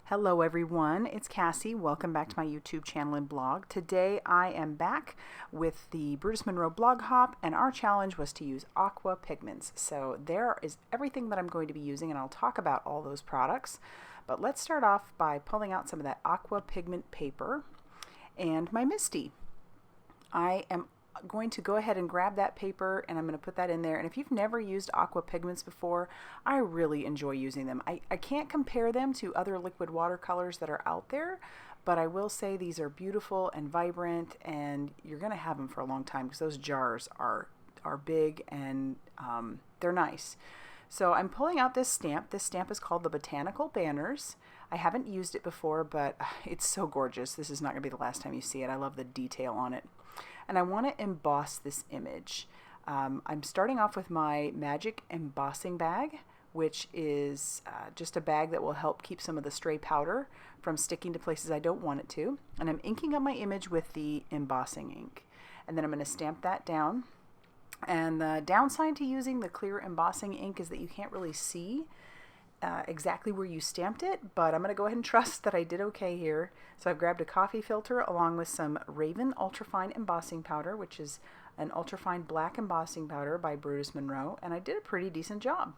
Hello everyone, it's Cassie. Welcome back to my YouTube channel and blog. Today I am back with the Brutus Monroe blog hop, and our challenge was to use Aqua pigments. So there is everything that I'm going to be using, and I'll talk about all those products. But let's start off by pulling out some of that Aqua pigment paper and my Misti. I am going to go ahead and grab that paper, and I'm going to put that in there. And if you've never used Aqua pigments before, I really enjoy using them. I can't compare them to other liquid watercolors that are out there, but I will say these are beautiful and vibrant, and you're going to have them for a long time because those jars are big and they're nice. So I'm pulling out this stamp. This stamp is called the Botanical Banners. I haven't used it before, but it's so gorgeous. This is not going to be the last time you see it. I love the detail on it. And I want to emboss this image. I'm starting off with my magic embossing bag, which is just a bag that will help keep some of the stray powder from sticking to places I don't want it to. And I'm inking up my image with the embossing ink. And then I'm going to stamp that down. And the downside to using the clear embossing ink is that you can't really see exactly where you stamped it, but I'm going to go ahead and trust that I did okay here. So I've grabbed a coffee filter along with some Raven Ultrafine Embossing Powder, which is an ultrafine black embossing powder by Brutus Monroe, and I did a pretty decent job.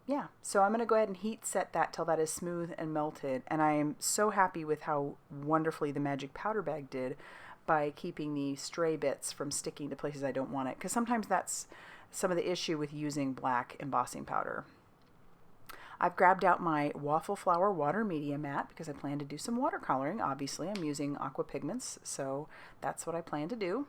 Yeah, so I'm going to go ahead and heat set that till that is smooth and melted, and I am so happy with how wonderfully the magic powder bag did by keeping the stray bits from sticking to places I don't want it, because sometimes that's some of the issue with using black embossing powder. I've grabbed out my Waffle Flower Water Media Mat because I plan to do some watercoloring. Obviously, I'm using Aqua pigments, so that's what I plan to do.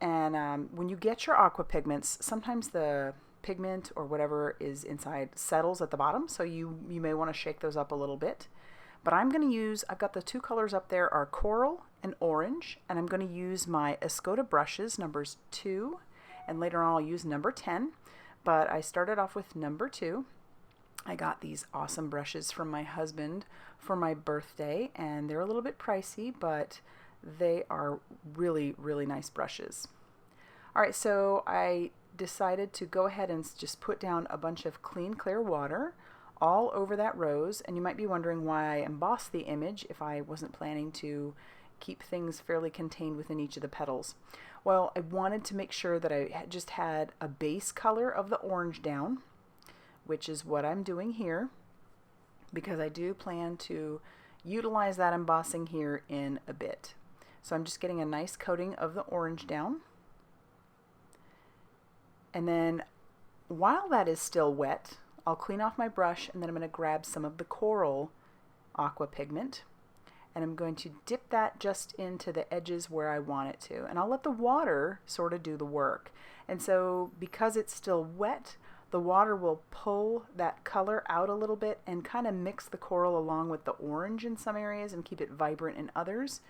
And when you get your Aqua pigments, sometimes the pigment or whatever is inside settles at the bottom, so you may want to shake those up a little bit. But I'm going to use, I've got the two colors up there are coral and orange, and I'm going to use my Escoda brushes, numbers 2, and later on I'll use number 10. But I started off with number 2. I got these awesome brushes from my husband for my birthday, and they're a little bit pricey, but they are really, really nice brushes. All right, so I decided to go ahead and just put down a bunch of clean, clear water all over that rose, and you might be wondering why I embossed the image if I wasn't planning to keep things fairly contained within each of the petals. Well, I wanted to make sure that I just had a base color of the orange down, which is what I'm doing here, because I do plan to utilize that embossing here in a bit. So I'm just getting a nice coating of the orange down. And then while that is still wet, I'll clean off my brush, and then I'm going to grab some of the coral aqua pigment, and I'm going to dip that just into the edges where I want it to. And I'll let the water sort of do the work. And so because it's still wet, the water will pull that color out a little bit and kind of mix the coral along with the orange in some areas and keep it vibrant in others,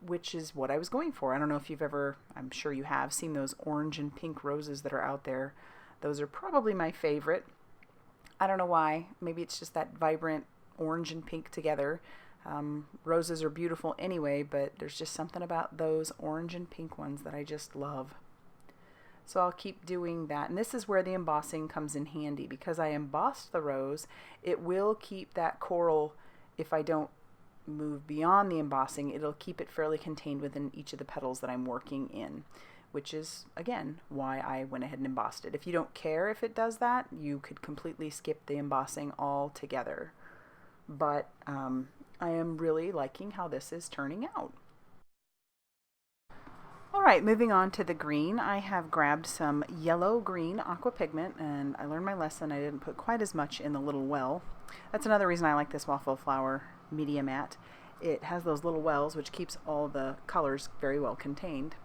which is what I was going for. I don't know if you've ever, I'm sure you have, seen those orange and pink roses that are out there. Those are probably my favorite. I don't know why. Maybe it's just that vibrant orange and pink together. Roses are beautiful anyway, but there's just something about those orange and pink ones that I just love. So I'll keep doing that. And this is where the embossing comes in handy. Because I embossed the rose, it will keep that coral, if I don't move beyond the embossing, it'll keep it fairly contained within each of the petals that I'm working in, which is, again, why I went ahead and embossed it. If you don't care if it does that, you could completely skip the embossing altogether. But I am really liking how this is turning out. Alright, moving on to the green. I have grabbed some yellow-green aqua pigment, and I learned my lesson. I didn't put quite as much in the little well. That's another reason I like this Waffle Flower Media Mat. It has those little wells, which keeps all the colors very well contained.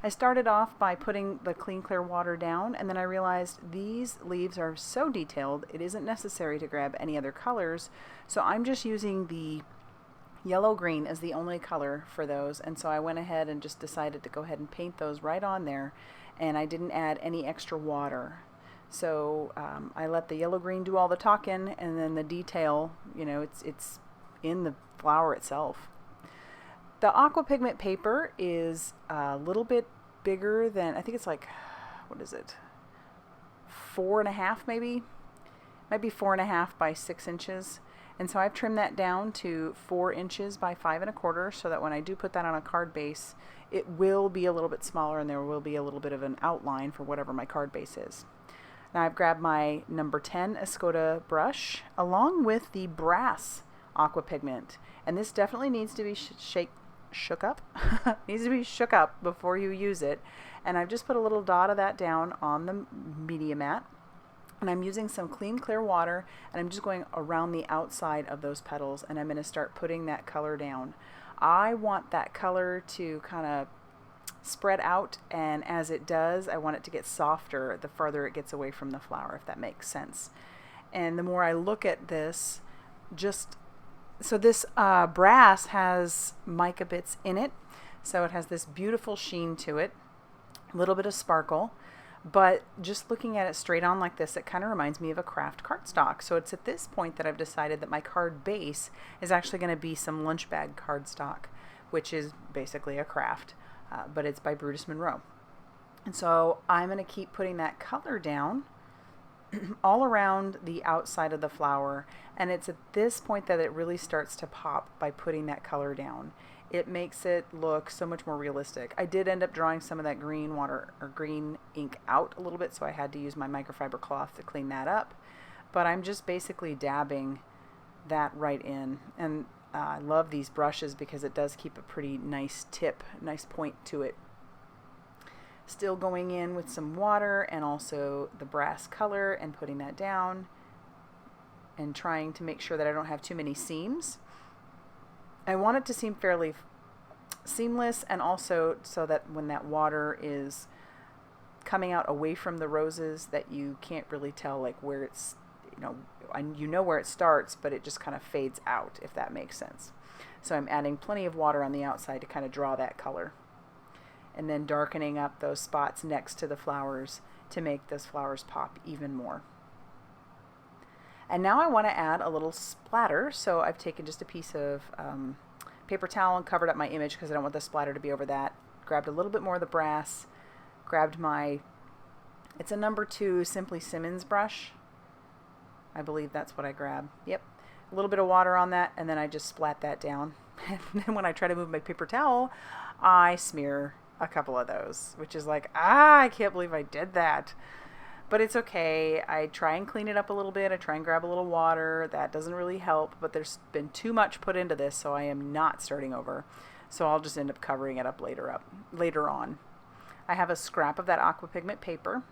I started off by putting the clean, clear water down, and then I realized these leaves are so detailed, it isn't necessary to grab any other colors, so I'm just using the yellow-green as the only color for those, and so I went ahead and just decided to go ahead and paint those right on there, and I didn't add any extra water. So I let the yellow-green do all the talking, and then the detail, you know, it's in the flower itself. The aqua pigment paper is a little bit bigger than, I think it's like, what is it, 4.5 maybe? Might be 4.5 by 6 inches. And so I've trimmed that down to 4 inches by 5 1/4 so that when I do put that on a card base, it will be a little bit smaller and there will be a little bit of an outline for whatever my card base is. Now I've grabbed my number 10 Escoda brush along with the brass Aqua pigment. And this definitely needs to be shook up. Needs to be shook up before you use it. And I've just put a little dot of that down on the media mat. And I'm using some clean, clear water, and I'm just going around the outside of those petals, and I'm going to start putting that color down. I want that color to kind of spread out, and as it does, I want it to get softer the farther it gets away from the flower, if that makes sense. And the more I look at this, so this brass has mica bits in it, so it has this beautiful sheen to it, a little bit of sparkle. But just looking at it straight on like this, it kind of reminds me of a craft cardstock. So it's at this point that I've decided that my card base is actually going to be some lunch bag cardstock, which is basically a craft, but it's by Brutus Monroe. And so I'm going to keep putting that color down all around the outside of the flower. And it's at this point that it really starts to pop by putting that color down. It makes it look so much more realistic. I did end up drawing some of that green water or green ink out a little bit, so I had to use my microfiber cloth to clean that up. But I'm just basically dabbing that right in. And I love these brushes because it does keep a pretty nice tip, nice point to it. Still going in with some water and also the brass color and putting that down and trying to make sure that I don't have too many seams. I want it to seem fairly seamless, and also so that when that water is coming out away from the roses that you can't really tell like where it's, you know where it starts, but it just kind of fades out, if that makes sense. So I'm adding plenty of water on the outside to kind of draw that color, and then darkening up those spots next to the flowers to make those flowers pop even more. And now I want to add a little splatter, so I've taken just a piece of paper towel and covered up my image because I don't want the splatter to be over that. Grabbed a little bit more of the brass, grabbed it's a number 2 Simply Simmons brush. I believe that's what I grabbed. Yep. A little bit of water on that, and then I just splat that down. And then when I try to move my paper towel, I smear a couple of those, which is like, I can't believe I did that. But it's okay. I try and clean it up a little bit. I try and grab a little water. That doesn't really help, but there's been too much put into this, so I am not starting over. So I'll just end up covering it up later on. I have a scrap of that aqua pigment paper,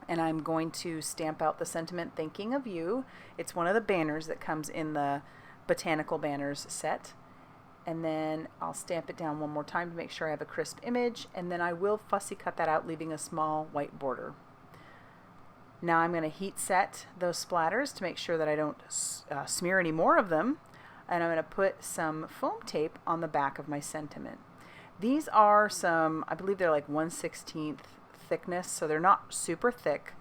and I'm going to stamp out the sentiment "Thinking of You." It's one of the banners that comes in the Botanical Banners set. And then I'll stamp it down one more time to make sure I have a crisp image, and then I will fussy cut that out, leaving a small white border. Now I'm going to heat set those splatters to make sure that I don't smear any more of them. And I'm going to put some foam tape on the back of my sentiment. These are I believe they're like 1/16 thickness, so they're not super thick.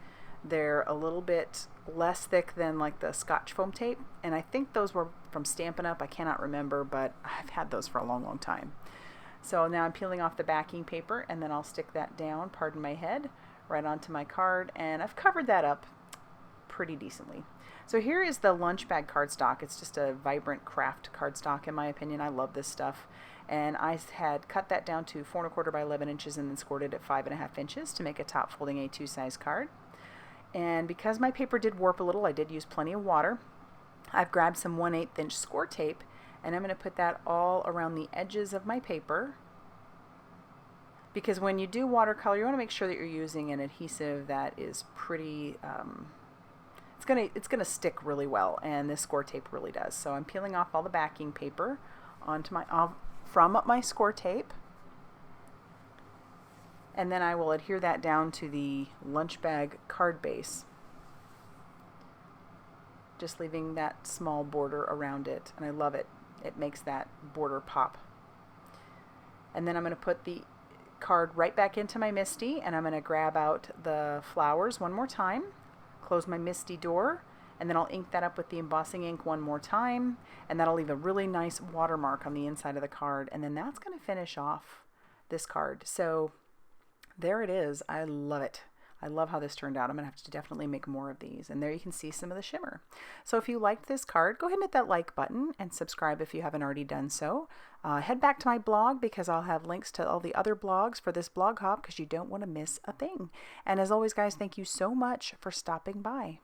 They're a little bit less thick than like the Scotch foam tape. And I think those were from Stampin' Up. I cannot remember, but I've had those for a long, long time. So now I'm peeling off the backing paper, and then I'll stick that down, pardon my head, right onto my card, and I've covered that up pretty decently. So here is the lunch bag cardstock. It's just a vibrant craft cardstock in my opinion. I love this stuff. And I had cut that down to 4 1/4 by 11 inches and then scored it at 5 1/2 inches to make a top folding A2 size card. And because my paper did warp a little, I did use plenty of water. I've grabbed some 1/8 inch Scor-Tape, and I'm going to put that all around the edges of my paper. Because when you do watercolor, you want to make sure that you're using an adhesive that is pretty, it's gonna stick really well, and this Scor-Tape really does. So I'm peeling off all the backing paper from my Scor-Tape, and then I will adhere that down to the lunch bag card base, just leaving that small border around it, and I love it. It makes that border pop. And then I'm going to put the card right back into my Misti, and I'm going to grab out the flowers one more time, close my Misti door, and then I'll ink that up with the embossing ink one more time, and that'll leave a really nice watermark on the inside of the card, and then that's going to finish off this card. So there it is. I love it. I love how this turned out. I'm going to have to definitely make more of these. And there you can see some of the shimmer. So if you liked this card, go ahead and hit that like button and subscribe if you haven't already done so. Head back to my blog because I'll have links to all the other blogs for this blog hop because you don't want to miss a thing. And as always, guys, thank you so much for stopping by.